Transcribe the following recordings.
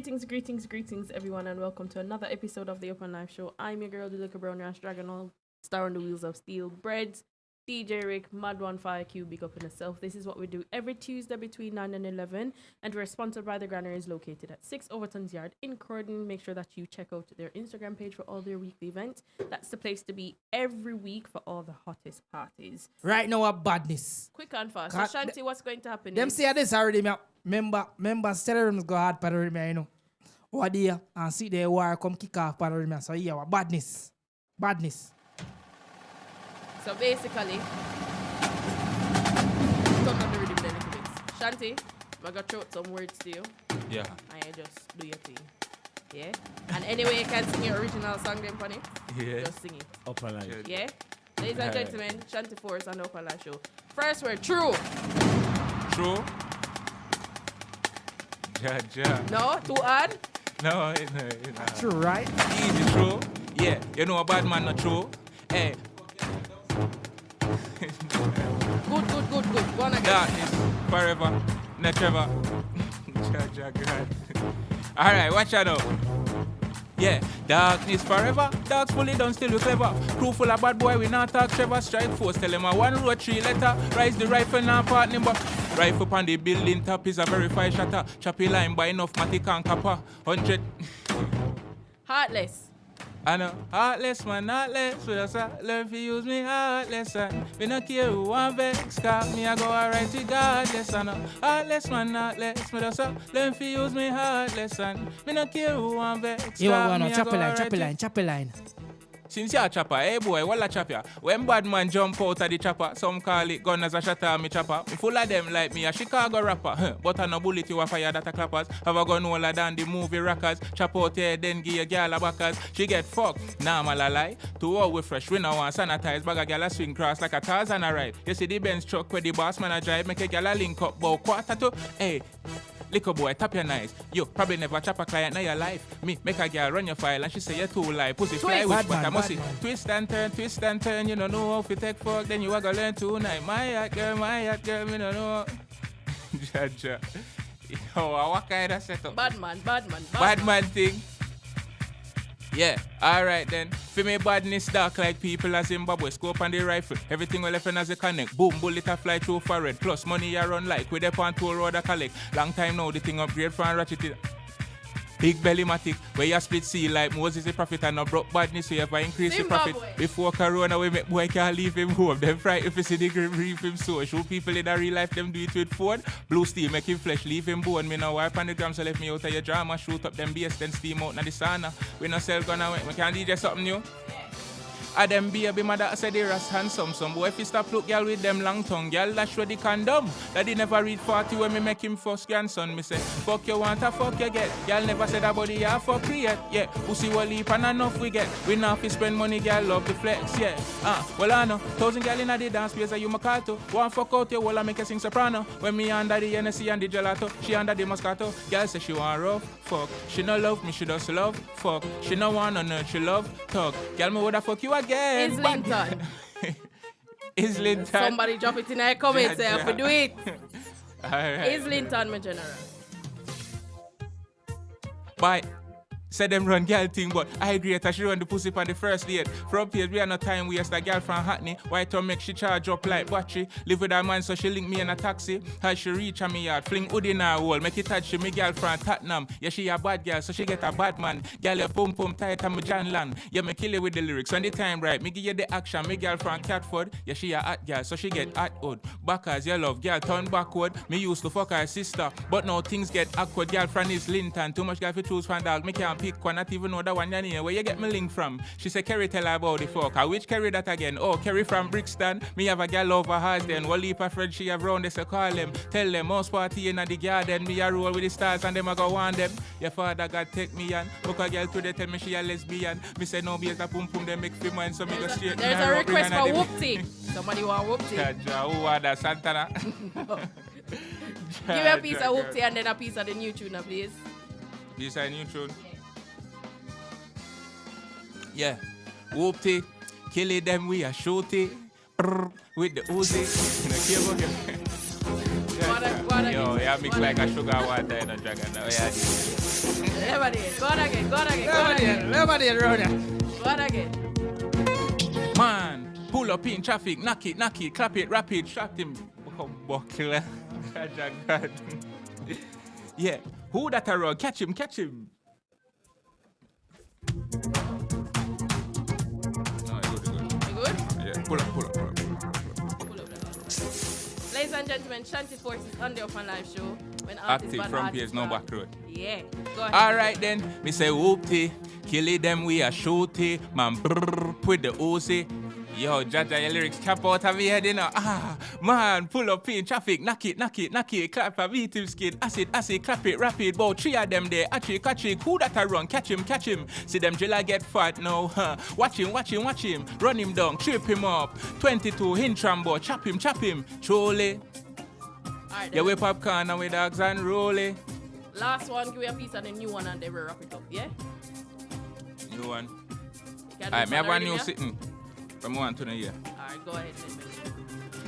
Greetings, everyone, and welcome to another episode of the Open Life Show. I'm your girl, the Little Brown Rash Dragon, all star on the wheels of steel. Breads, DJ Rick, Mad15Q, big up in itself. This is what we do every Tuesday between 9 and 11, and we're sponsored by the Granaries located at 6 Overton's Yard in Croydon. Make sure that you check out their Instagram page for all their weekly events. That's the place to be every week for all the hottest parties. Right now, a badness. Quick and fast. So, Shanti, what's going to happen? Them say this already, members tell them go hard for the remainder, you know. What day and see the war come kick off for the remainder. So yeah, badness. So basically, turn on the rhythm then a little bit. Shanti, I'm going to throw out some words to you. Yeah. And you just do your thing. Yeah? And anyway, you can sing your original song then, Pony. Yeah. Just sing it. Up and live. Yeah? Ladies and gentlemen, Shanti Force on the Open Life Show. First word, true. True. Ja. No? Too hard? No. True, right? Easy, true. Yeah. You know a bad man not true. Hey. Good. Go on again. Darkness forever, not ever. Ja, God. Alright, watch out now. Yeah, darkness forever. Dogs fully done, still we clever. Crew full of bad boy, we not talk Trevor. Strike force, tell him a 1 row 3 letter. Rise the rifle, now partner, but rifle upon the building top is a verified shatter. Choppy line by enough matic and copper. 100. Heartless. I know, heartless man, heartless. So that's learn to use me heartless. Me not care who want vex. Cause me I go alright regardless. I know, heartless man, heartless. Me just learn to use me heartless. And me not care who want vex. You want to chop a line. Since you're a chopper, hey boy, what a chopper? When bad man jump out of the chopper, some call it gun as a shatter me chopper. Me full of them like me, a Chicago rapper. But I no bullet you a fire that a clappers. Have a gun older than the movie rockers. Chop out here, then give a girl a backers. She get fucked, normal a lie. To all we fresh, we now want sanitize. Bag a girl a swing cross like a Tarzan a ride. You see the Benz truck where the boss man a drive. Make a girl a link up, bow quarter to, hey. Liquor boy, tap your nice. You probably never chop a client in your life. Me, make a girl run your file and she say you're too live. Pussy fly with but I must see. Twist and turn. You don't know how to take fuck, then you are gonna learn tonight. My hot girl, me don't know. Ja. Yo, what kind of setup? Bad man Thing. Yeah, alright then. For me badness dark like people as Zimbabwe. Scope on the rifle. Everything will left as a connect. Boom, bullet a fly through forehead. Plus money you run like with the on tour road a collect. Long time now the thing upgrade from ratchet. Big belly matic, where you split sea like Moses the prophet and no broke badness, you ever increase the profit. Before Corona, we make boy can't leave him home. Them fright if you see the grip, reef him so. Show people in the real life, them do it with phone. Blue steel, make him flesh, leave him bone. Me now wipe on the gram, so left me out of your drama. Shoot up them bass, then steam out na the sauna. We no sell gun away, we can DJ something new. A them baby mother said they ras handsome. Some boy if you stop look girl with them long tongue. Girl that show the condom. That they never read 40 when me make him first grandson. Me say, fuck you want a fuck you get. Girl never said that body ya fuck create. Yeah, pussy will leap and enough we get. We now fi spend money, girl love the flex. Yeah, well I know 1,000 girl in the dance place you my car to. One fuck out your wall and make her sing soprano. When me under the Hennessy and the gelato, she under the Moscato. Girl say she want rough fuck. She no love me, she just love fuck. She no want no nerd, she love talk. Girl me woulda fuck you again. Islington. Somebody drop it in the comments say if we do it. Alright. Islington, my general. Bye. Say them run girl thing, but I agree that she run the pussy on the first date. From page, we are no time waste. A girl from Hackney, why to make she charge up like battery. Live with her man, so she link me in a taxi. As she reach on me yard, fling wood in her hole, make it touch she me girl from Tottenham. Yeah, she a bad girl, so she get a bad man. Girl, your pum pum tight and me John Land. Yeah, me kill it with the lyrics. When the time right, me give you the action. Me girl from Catford, yeah, she a hot girl, so she get hot hood. Backers, you love, girl turn backward. Me used to fuck her sister, but now things get awkward. Girl from Islington, too much girl to choose from dog. Me can't pick one, not even know that one name. Where you get me link from? She say Kerry tell her about the fuck. Which Kerry that again? Oh, Kerry from Brixton. Me have a girl over hers then. One leap of friend she have round, they say call them. Tell them most party in the garden. Me a roll with the stars and them a go on them. Your father God take me and book a girl today tell me she a lesbian. Me say no be as a pum pum them make free man so me go straight. There's a request for whoopty. Somebody want whoopty. Who are that Santana? Give me a piece of whoopty and then a piece of the new tune, please. Piece of new tune. Yeah, whoopty, kill it them we a shoot it. With the Uzi. Yo, yeah, mix like a sugar water in a dragon. Oh, yeah. Go on again. Go on again. Man, pull up in traffic, knock it, clap it, rapid, shot him. Oh, buckler. God. Yeah, who that a run? Catch him. No, good. You good? Yeah, pull up. Pull up that. Ladies and gentlemen, Shanti Force is on the Open Live show. When Active from PS, no back road. Yeah, go ahead. Alright then, me say whoopty, kill it them we a shooty, man brrr, with the Uzi. Yo, Jaja, your lyrics cap out of your head, you know. Man, pull up in traffic, knock it, clap a beat him skin, acid, clap it, rapid, bout 3 of them there, catch it, who that a run, catch him, see them jilla get fat now, watch him, run him down, trip him up, 22, Hintrambo, chop him, truly. Alright, Yeah, we popcorn and we dogs and rolly. last one, give me a piece of the new one and then we wrap it up, yeah? New one. You can do Alright, me have one already, new yeah? sitting. From 1 to the year. Alright, go ahead then.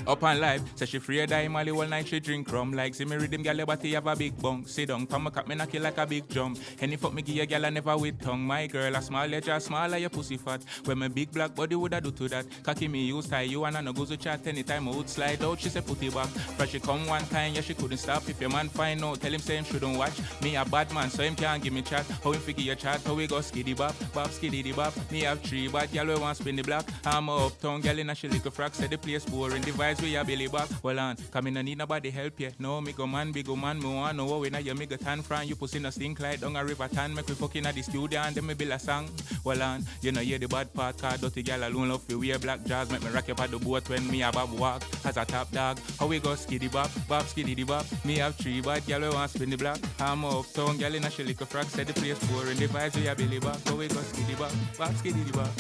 Up and live, say she free die Molly all night she drink rum. Like see me rhythm girl body have a big bunk. Sit down, come cut me knock you like a big jump. Any fuck me give a girl I never with tongue. My girl a small ledger, smaller your pussy fat. When my big black body woulda do to that. Cocky me use tie you and I no go to chat anytime I would slide out. She say put it back. But she come one time, yeah she couldn't stop. If your man find out, tell him say him shouldn't watch. Me a bad man, so him can't give me chat. How him figure your chat? How we go skiddy bop, skiddy bop. Me have 3 bad girl we want spin the block. I'm a uptown girl in a she little frack. Say the place boring, the vibes we a Billy back. Well on, come in and need nobody help ya. No, me go man, big man, me want know when I you me go tan fran. You pussy no stink like down a river tan. Make we fucking at the studio and then me build a song. Well on, you know hear the bad part, cause dirty girl alone love to wear black jazz. Make me rock up at the boat when me a bob walk as a top dog. How we go skiddy bop, skiddy bop. Me have 3 bad girl we want spin the block. I'm a uptown girl in a she little frack. Said the place boring, the vibes we a Billy back. How we go skiddy bop, skiddy bop.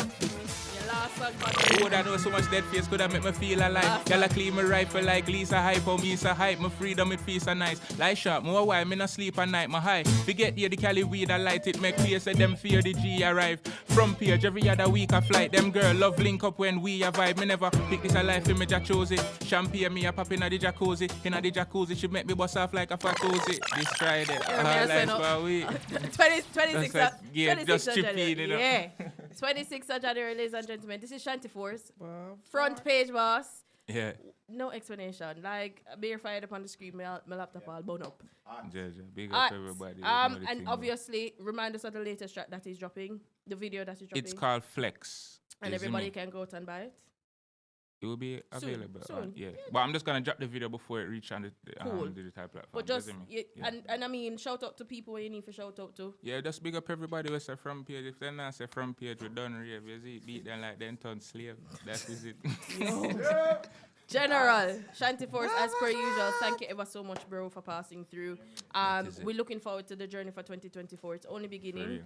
Last one, Oh, that know so much dead face could have make me feel alive. Girl, I clean my rifle like Lisa hype. Oh, me so hype. My freedom, it feels so nice. Light shot, more why me no sleep at night. My high. Forget here the Cali weed, I light it. Make clear, say them fear the G arrive. From page, every other week I flight. Them girl love link up when we a vibe. Me never pick this a life, me just chose it. Champagne, me a pop in a the jacuzzi. In a the jacuzzi, she make me bust off like a fatozy. This Friday, life for a week. 26 just chip in, you know. Yeah. 26th of January, ladies and gentlemen. This is Shanti Force. Front page boss. Yeah. No explanation. Like, beer fired up on the screen, my laptop all blown up. Big up everybody. And obviously, remind us of the latest track that is dropping. The video that is dropping. It's called Flex. And everybody can go out and buy it. It will be available. Soon. Yeah. But I'm just going to drop the video before it reaches on the digital platform. But just, and I mean, shout out to people you need to shout out to. Yeah, just big up everybody who say front page. If they not say front page, we done rave. You see, beat them like them turn slave. That is it. General, Shanti Force, as per usual, thank you ever so much, bro, for passing through. We're looking forward to the journey for 2024. It's only beginning.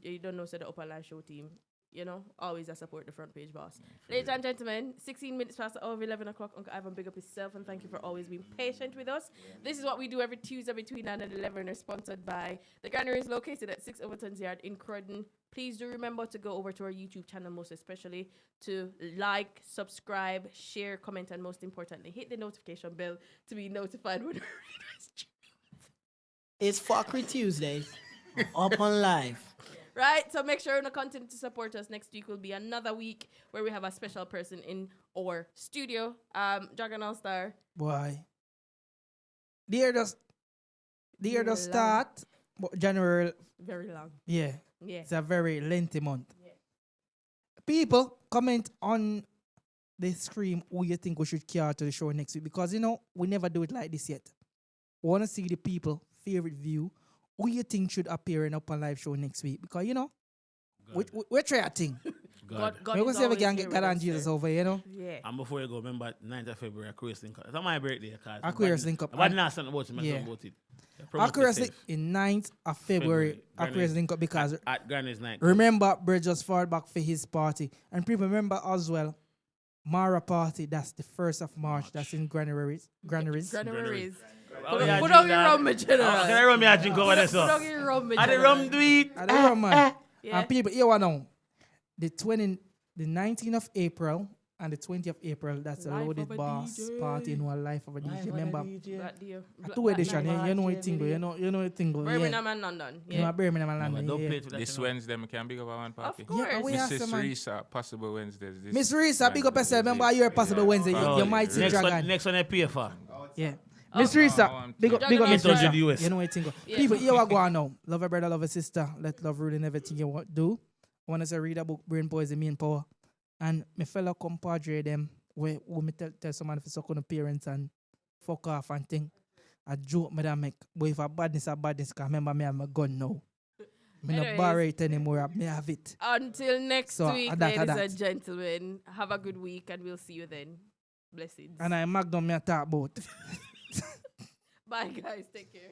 You don't know, so the Upper Live Show team, you know, always I support the front page boss. Ladies and gentlemen, 16 minutes past the hour of 11 o'clock. Uncle Ivan, big up yourself, and thank you for always being patient with us. This is what we do every Tuesday between 9 and 11. We're sponsored by the Granary is located at 6 Overton's Yard in Croydon. Please do remember to go over to our YouTube channel, most especially to like, subscribe, share, comment, and most importantly, hit the notification bell to be notified when It's Fuckery Tuesday. Up on live. Right, so make sure to continue to support us. Next week will be another week where we have a special person in our studio. Dragon All Star. Boy. Dear the start, but January. Very long. Yeah. Yeah. It's a very lengthy month. Yeah. People, comment on the stream who you think we should carry to the show next week, because, you know, we never do it like this yet. We want to see the people, favorite view, who you think should appear in Up on Live show next week, because, you know, we're trying a thing. God We're going to see if we can get God and here Jesus over, you know. Yeah. And before you go, remember 9th of February, Aquarius Link Up. It's not my birthday, cause Aquarius Link Up. I didn't ask something about it, Yeah. about it. Aquarius Link in 9th of February. Aquarius Granny's- Link Up, because At Granny's night. remember, Brad just fall back for his party. And people remember as well, Mara party, that's the 1st of March. That's in Granaries. Granaries. Oh, Put yeah, on drink your that. rum, my general. Can I rum me a drink over there, Put on so? your rum, my I the general. rum do it. And the man. Yeah. And people, here one now. The 19th of April And the 20th of April, that's a Life loaded of a boss DJ. party in one life of a DJ. Remember, Black Deer. a two edition. Night. You know it tingle. You know it tingle. Yeah. Birmingham and London. You know Yeah. Birmingham and But London. don't Yeah. play to that. This you know. Wednesday, we can big up one party. Of course. Yeah, we ask Mrs. man. Risa, Possible Wednesdays. This Miss Risa, big up Wednesday. yourself. Remember, you're a possible Wednesday. Oh, You might see next Dragon. one, next one I pay for. Yeah. Miss Risa, I'm big up Dragon Miss House Risa. Dragon. US. You know what tingle. Yeah. People, here we go on now. Love a brother, love a sister. Let love rule in everything you do. I want to say read a book, Brain Poison, Main Power. And my fellow compadre them, where me tell someone if suck on the parents and fuck off and thing. A joke me that make. But if a badness, cause remember me have my gun now. Me not Anyways. borrow it anymore. Me have it. Until next So, week, that. ladies and gentlemen, have a good week and we'll see you then. Blessings. And I Magnum me a talk about. Bye, guys. Take care.